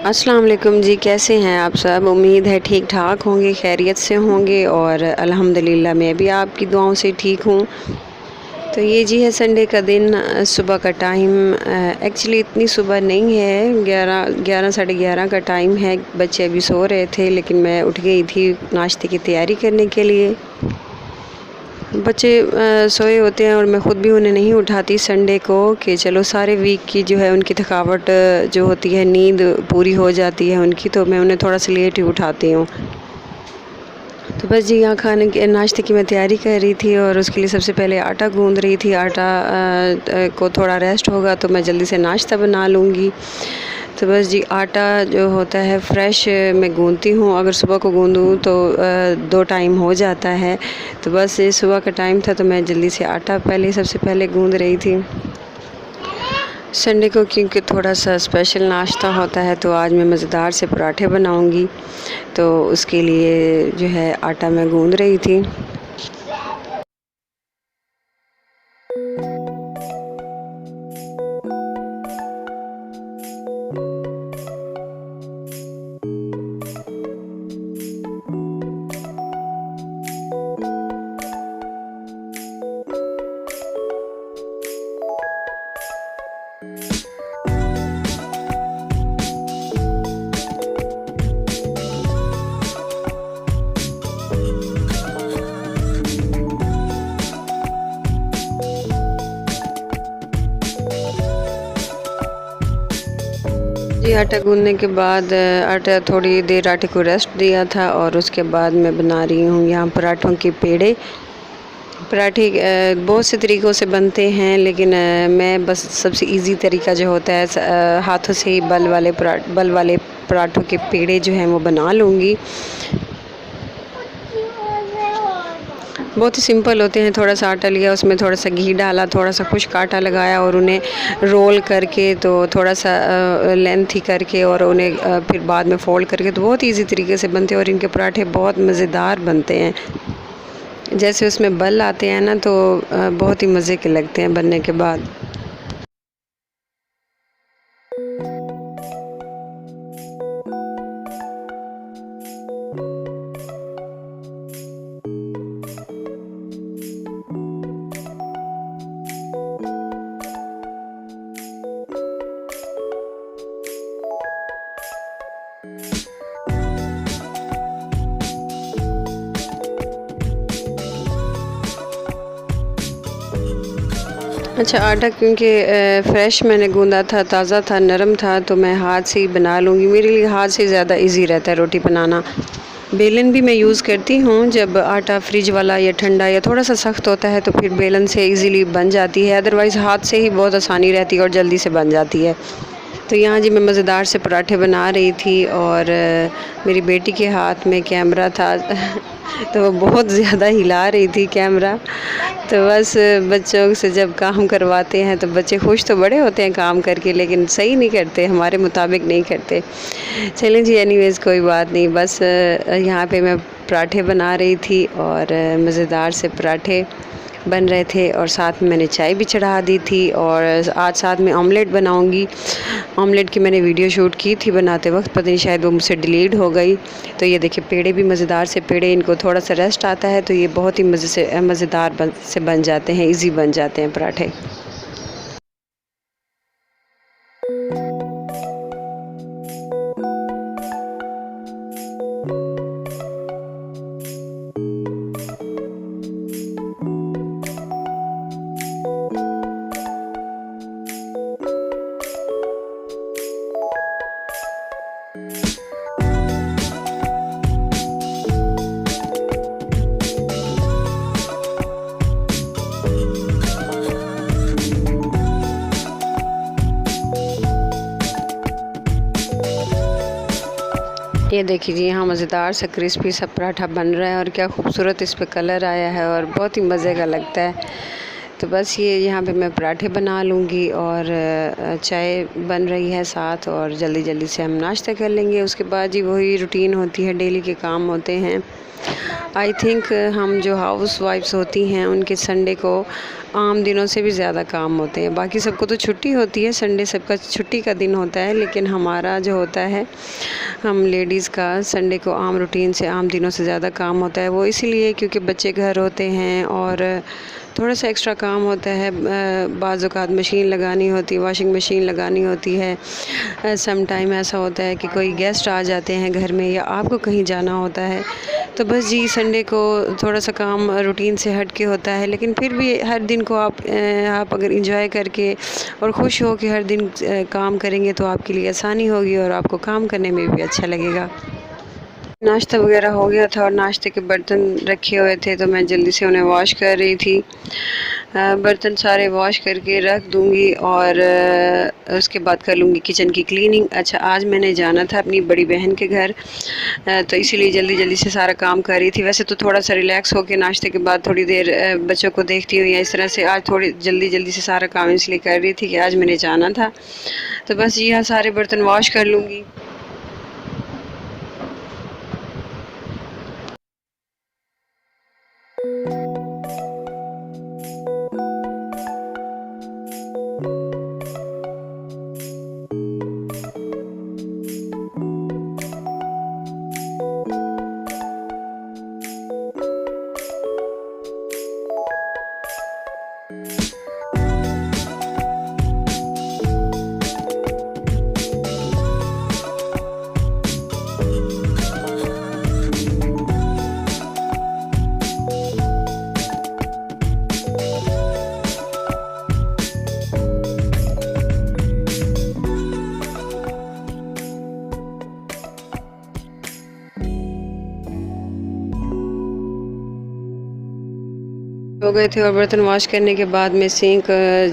अस्सलाम वालेकुम जी, कैसे हैं आप सब? उम्मीद है ठीक ठाक होंगे, खैरियत से होंगे और अल्हम्दुलिल्लाह मैं भी आपकी दुआओं से ठीक हूँ। तो ये जी है संडे का दिन, सुबह का टाइम। एक्चुअली इतनी सुबह नहीं है, 11 साढ़े 11 का टाइम है। बच्चे अभी सो रहे थे लेकिन मैं उठ गई थी नाश्ते की तैयारी करने के लिए। बच्चे सोए होते हैं और मैं ख़ुद भी उन्हें नहीं उठाती संडे को कि चलो सारे वीक की जो है उनकी थकावट जो होती है, नींद पूरी हो जाती है उनकी, तो मैं उन्हें थोड़ा सा लेट ही उठाती हूँ। तो बस जी यहाँ खाने के नाश्ते की मैं तैयारी कर रही थी और उसके लिए सबसे पहले आटा गूँध रही थी। आटा को थोड़ा रेस्ट होगा तो मैं जल्दी से नाश्ता बना लूँगी। तो बस जी आटा जो होता है फ्रेश मैं गूँधती हूँ। अगर सुबह को गूँधूँ तो 2 टाइम हो जाता है। तो बस ये सुबह का टाइम था तो मैं जल्दी से आटा सबसे पहले गूँध रही थी। संडे को क्योंकि थोड़ा सा स्पेशल नाश्ता होता है तो आज मैं मज़ेदार से पराठे बनाऊंगी, तो उसके लिए जो है आटा मैं गूँध रही थी। जी आटा गूँधने के बाद आटा थोड़ी देर आटे को रेस्ट दिया था और उसके बाद मैं बना रही हूँ यहाँ पराठों के पेड़े। पराठे बहुत से तरीक़ों से बनते हैं लेकिन मैं बस सबसे इजी तरीका जो होता है हाथों से ही बल वाले पराठों के पेड़े जो हैं वो बना लूँगी। बहुत ही सिंपल होते हैं। थोड़ा सा आटा लिया, उसमें थोड़ा सा घी डाला, थोड़ा सा खुश्क आटा लगाया और उन्हें रोल करके तो थोड़ा सा लेंथ ही करके और उन्हें फिर बाद में फ़ोल्ड करके तो बहुत इजी तरीके से बनते हैं और इनके पराठे बहुत मज़ेदार बनते हैं। जैसे उसमें बल आते हैं ना तो बहुत ही मज़े के लगते हैं बनने के बाद। अच्छा आटा क्योंकि फ़्रेश मैंने गूँधा था, ताज़ा था, नरम था, तो मैं हाथ से ही बना लूँगी। मेरे लिए हाथ से ज़्यादा इजी रहता है रोटी बनाना। बेलन भी मैं यूज़ करती हूँ जब आटा फ्रिज वाला या ठंडा या थोड़ा सा सख्त होता है तो फिर बेलन से इजीली बन जाती है, अदरवाइज़ हाथ से ही बहुत आसानी रहती है और जल्दी से बन जाती है। तो यहाँ जी मैं मज़ेदार से पराठे बना रही थी और मेरी बेटी के हाथ में कैमरा था तो वो बहुत ज़्यादा हिला रही थी कैमरा। तो बस बच्चों से जब काम करवाते हैं तो बच्चे खुश तो बड़े होते हैं काम करके, लेकिन सही नहीं करते, हमारे मुताबिक नहीं करते। चलें जी, एनीवेज़ कोई बात नहीं। बस यहाँ पे मैं पराठे बना रही थी और मज़ेदार से पराठे बन रहे थे और साथ में मैंने चाय भी चढ़ा दी थी और आज साथ में ऑमलेट बनाऊंगी। ऑमलेट की मैंने वीडियो शूट की थी बनाते वक्त, पता नहीं शायद वो मुझसे डिलीट हो गई। तो ये देखिए पेड़े भी मज़ेदार से पेड़े, इनको थोड़ा सा रेस्ट आता है तो ये बहुत ही मज़ेदार से बन जाते हैं, ईजी बन जाते हैं पराठे। ये देखिए जी यहाँ मज़ेदार सा क्रिस्पी सा पराठा बन रहा है और क्या खूबसूरत इस पे कलर आया है और बहुत ही मज़े का लगता है। तो बस ये यहाँ पे मैं पराठे बना लूँगी और चाय बन रही है साथ, और जल्दी जल्दी से हम नाश्ता कर लेंगे। उसके बाद जी वही रूटीन होती है, डेली के काम होते हैं। आई थिंक हम जो हाउस वाइफ्स होती हैं उनके संडे को आम दिनों से भी ज़्यादा काम होते हैं। बाकी सबको तो छुट्टी होती है, संडे सबका छुट्टी का दिन होता है, लेकिन हमारा जो होता है, हम लेडीज़ का संडे को आम रूटीन से, आम दिनों से ज़्यादा काम होता है। वो इसीलिए क्योंकि बच्चे घर होते हैं और थोड़ा सा एक्स्ट्रा काम होता है। बाज़ औक़ात मशीन लगानी होती है, वॉशिंग मशीन लगानी होती है। सम टाइम ऐसा होता है कि कोई गेस्ट आ जाते हैं घर में, या आपको कहीं जाना होता है। तो बस जी संडे को थोड़ा सा काम रूटीन से हट के होता है, लेकिन फिर भी हर दिन को आप अगर इंजॉय करके और खुश हो के हर दिन काम करेंगे तो आपके लिए आसानी होगी और आपको काम करने में भी अच्छा लगेगा। नाश्ता वगैरह हो गया था और नाश्ते के बर्तन रखे हुए थे, तो मैं जल्दी से उन्हें वॉश कर रही थी। बर्तन सारे वॉश करके रख दूँगी और उसके बाद कर लूँगी किचन की क्लीनिंग। अच्छा, आज मैंने जाना था अपनी बड़ी बहन के घर, तो इसीलिए जल्दी जल्दी से सारा काम कर रही थी। वैसे तो थोड़ा सा रिलैक्स होकर नाश्ते के बाद थोड़ी देर बच्चों को देखती हूँ या इस तरह से, आज थोड़ी जल्दी जल्दी से सारा काम इसलिए कर रही थी कि आज मैंने जाना था। तो बस यहाँ सारे बर्तन वॉश कर लूँगी। हो गए थे और बर्तन वॉश करने के बाद मैं सिंक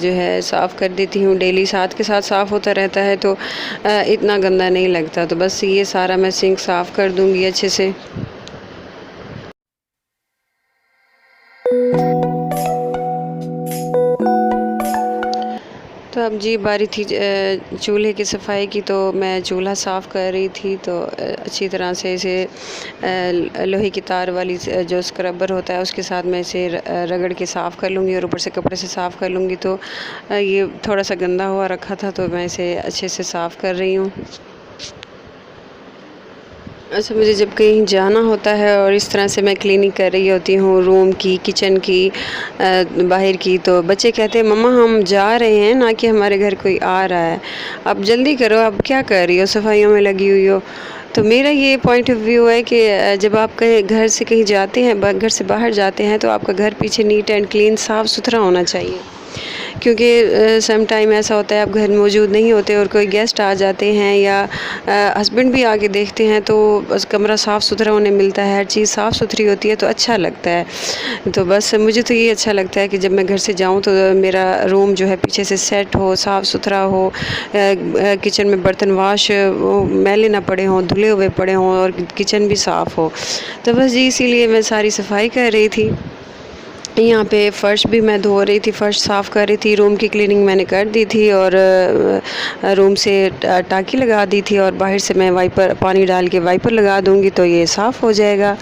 जो है साफ़ कर देती हूँ। डेली साथ के साथ साफ़ होता रहता है तो इतना गंदा नहीं लगता। तो बस ये सारा मैं सिंक साफ़ कर दूँगी अच्छे से। तो अब जी बारी थी चूल्हे की सफाई की, तो मैं चूल्हा साफ़ कर रही थी। तो अच्छी तरह से इसे लोहे की तार वाली जो स्क्रबर होता है उसके साथ मैं इसे रगड़ के साफ़ कर लूँगी और ऊपर से कपड़े से साफ़ कर लूँगी। तो ये थोड़ा सा गंदा हुआ रखा था, तो मैं इसे अच्छे से साफ़ कर रही हूँ। अच्छा, मुझे जब कहीं जाना होता है और इस तरह से मैं क्लीनिंग कर रही होती हूँ रूम की, किचन की, बाहर की, तो बच्चे कहते हैं मम्मा हम जा रहे हैं, ना कि हमारे घर कोई आ रहा है, अब जल्दी करो, अब क्या कर रही हो, सफाइयों में लगी हुई हो। तो मेरा ये पॉइंट ऑफ व्यू है कि जब आप कहीं घर से कहीं जाते हैं, घर से बाहर जाते हैं, तो आपका घर पीछे नीट एंड क्लीन, साफ़ सुथरा होना चाहिए। क्योंकि सम टाइम ऐसा होता है आप घर मौजूद नहीं होते और कोई गेस्ट आ जाते हैं या हस्बैंड भी आके देखते हैं, तो बस कमरा साफ़ सुथरा उन्हें मिलता है, हर चीज़ साफ़ सुथरी होती है, तो अच्छा लगता है। तो बस मुझे तो ये अच्छा लगता है कि जब मैं घर से जाऊँ तो मेरा रूम जो है पीछे से सेट हो, साफ़ सुथरा हो, किचन में बर्तन वॉश वो मैले ना पड़े हों, धुले हुए पड़े हों, और किचन भी साफ़ हो। तो बस जी इसीलिए मैं सारी सफाई कर रही थी। यहाँ पे फ़र्श भी मैं धो रही थी, फ़र्श साफ़ कर रही थी। रूम की क्लीनिंग मैंने कर दी थी और रूम से टाँकी लगा दी थी, और बाहर से मैं वाइपर पानी डाल के वाइपर लगा दूँगी तो ये साफ़ हो जाएगा।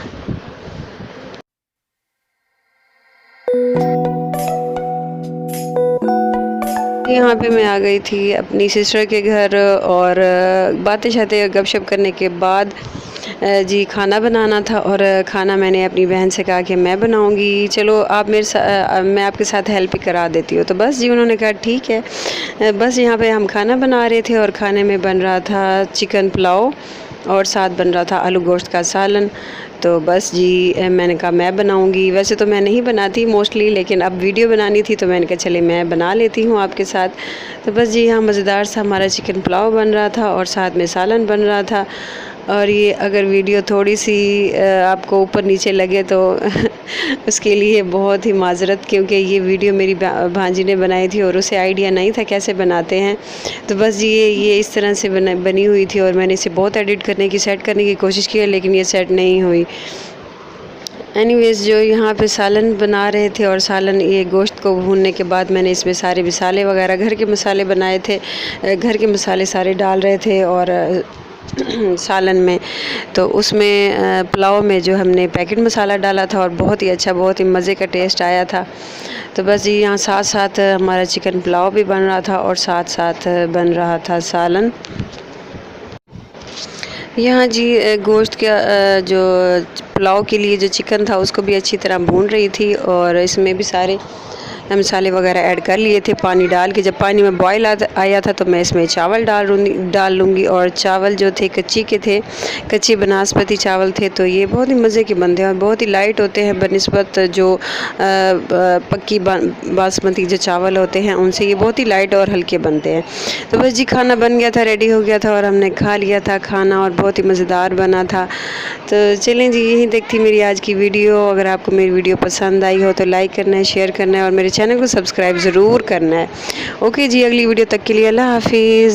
यहाँ पे मैं आ गई थी अपनी सिस्टर के घर, और बातें शातें गपशप करने के बाद जी खाना बनाना था, और खाना मैंने अपनी बहन से कहा कि मैं बनाऊंगी, चलो आप मैं आपके साथ हेल्प करा देती हूँ। तो बस जी उन्होंने कहा ठीक है। बस यहाँ पे हम खाना बना रहे थे और खाने में बन रहा था चिकन पुलाव और साथ बन रहा था आलू गोश्त का सालन। तो बस जी मैंने कहा मैं बनाऊंगी। वैसे तो मैं नहीं बनाती मोस्टली, लेकिन अब वीडियो बनानी थी तो मैंने कहा चले मैं बना लेती हूँ आपके साथ। तो बस जी यहाँ मज़ेदार सा हमारा चिकन पुलाव बन रहा था और साथ में सालन बन रहा था। और ये अगर वीडियो थोड़ी सी आपको ऊपर नीचे लगे तो उसके लिए बहुत ही माज़रत, क्योंकि ये वीडियो मेरी भांजी ने बनाई थी और उसे आइडिया नहीं था कैसे बनाते हैं। तो बस ये इस तरह से बनी हुई थी, और मैंने इसे बहुत एडिट करने की, सेट करने की कोशिश की है, लेकिन ये सेट नहीं हुई। एनीवेज़ जो यहाँ पे सालन बना रहे थे और सालन ये गोश्त को भूनने के बाद मैंने इसमें सारे मसाले वगैरह घर के मसाले बनाए थे, घर के मसाले सारे डाल रहे थे और सालन में तो उसमें पुलाव में जो हमने पैकेट मसाला डाला था और बहुत ही अच्छा, बहुत ही मज़े का टेस्ट आया था। तो बस जी यहाँ साथ साथ हमारा चिकन पुलाव भी बन रहा था और साथ साथ बन रहा था सालन। यहाँ जी गोश्त का जो पुलाव के लिए जो चिकन था उसको भी अच्छी तरह भून रही थी और इसमें भी सारे मसाले वगैरह ऐड कर लिए थे पानी डाल के। जब पानी में बॉयल आया था तो मैं इसमें चावल डाल लूँगी और चावल जो थे कच्ची के थे, कच्ची बनास्पति चावल थे। तो ये बहुत ही मज़े के बनते हैं और बहुत ही लाइट होते हैं बनिस्बत जो पक्की बासमती जो चावल होते हैं उनसे ये बहुत ही लाइट और हल्के बनते हैं। तो बस जी खाना बन गया था, रेडी हो गया था और हमने खा लिया था खाना और बहुत ही मज़ेदार बना था। तो चलें जी यही देखती मेरी आज की वीडियो। अगर आपको मेरी वीडियो पसंद आई हो तो लाइक करना है, शेयर करना है और मेरे चैनल को सब्सक्राइब ज़रूर करना है। ओके जी, अगली वीडियो तक के लिए अल्लाह हाफिज़।